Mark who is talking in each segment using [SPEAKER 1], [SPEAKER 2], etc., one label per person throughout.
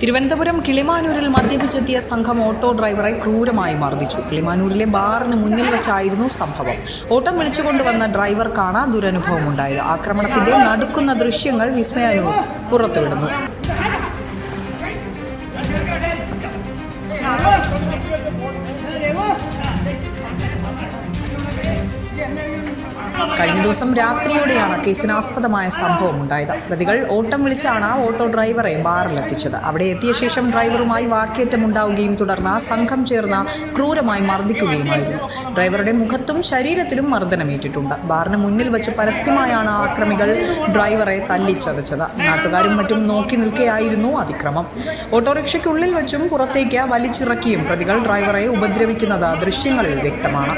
[SPEAKER 1] തിരുവനന്തപുരം കിളിമാനൂരിൽ മദ്യപിച്ചെത്തിയ സംഘം ഓട്ടോ ഡ്രൈവറെ ക്രൂരമായി മർദ്ദിച്ചു. കിളിമാനൂരിലെ ബാറിന് മുന്നിൽ വെച്ചായിരുന്നു സംഭവം. ഓട്ടം വിളിച്ചുകൊണ്ടുവന്ന ഡ്രൈവർക്കാണ് ദുരനുഭവമുണ്ടായത്. ആക്രമണത്തിന്റെ നടുക്കുന്ന ദൃശ്യങ്ങൾ വിസ്മയ ന്യൂസ് പുറത്തുവിടുന്നു. കഴിഞ്ഞ ദിവസം രാത്രിയോടെയാണ് കേസിനാസ്പദമായ സംഭവം ഉണ്ടായത്. പ്രതികൾ ഓട്ടം വിളിച്ചാണ് ഓട്ടോ ഡ്രൈവറെ ബാറിലെത്തിച്ചത്. അവിടെ എത്തിയ ശേഷം ഡ്രൈവറുമായി വാക്കേറ്റമുണ്ടാവുകയും തുടർന്ന് സംഘം ചേർന്ന് ക്രൂരമായി മർദ്ദിക്കുകയുമായിരുന്നു. ഡ്രൈവറുടെ മുഖത്തും ശരീരത്തിലും മർദ്ദനമേറ്റിട്ടുണ്ട്. ബാറിന് മുന്നിൽ വെച്ച് പരസ്യമായാണ് ആക്രമികൾ ഡ്രൈവറെ തല്ലിച്ചതച്ചത്. നാട്ടുകാരും മറ്റും നോക്കി നിൽക്കെയായിരുന്നു അതിക്രമം. ഓട്ടോറിക്ഷയ്ക്കുള്ളിൽ വെച്ചും പുറത്തേക്ക് വലിച്ചിറക്കിയും പ്രതികൾ ഡ്രൈവറെ ഉപദ്രവിക്കുന്നത് ദൃശ്യങ്ങളിൽ വ്യക്തമാണ്.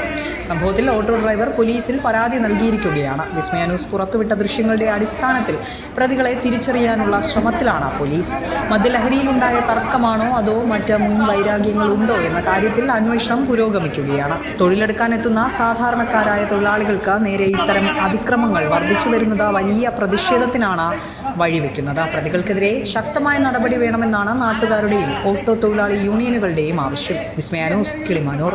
[SPEAKER 1] സംഭവത്തിൽ ഓട്ടോ ഡ്രൈവർ പോലീസിൽ പരാതി നൽകിയിരിക്കുകയാണ്. വിസ്മയ ന്യൂസ് പുറത്തുവിട്ട ദൃശ്യങ്ങളുടെ അടിസ്ഥാനത്തിൽ പ്രതികളെ തിരിച്ചറിയാനുള്ള ശ്രമത്തിലാണ് പോലീസ്. മദ്യലഹരിയിലുണ്ടായ തർക്കമാണോ അതോ മറ്റ് മുൻ വൈരാഗ്യങ്ങളുണ്ടോ എന്ന കാര്യത്തിൽ അന്വേഷണം പുരോഗമിക്കുകയാണ്. തൊഴിലെടുക്കാനെത്തുന്ന സാധാരണക്കാരായ തൊഴിലാളികൾക്ക് നേരെ ഇത്തരം അതിക്രമങ്ങൾ വർദ്ധിച്ചു വരുന്നത് വലിയ പ്രതിഷേധത്തിനാണ് വഴിവെക്കുന്നത്. പ്രതികൾക്കെതിരെ ശക്തമായ നടപടി വേണമെന്നാണ് നാട്ടുകാരുടെയും ഓട്ടോ തൊഴിലാളി യൂണിയനുകളുടെയും ആവശ്യം. വിസ്മയ ന്യൂസ്, കിളിമാനൂർ.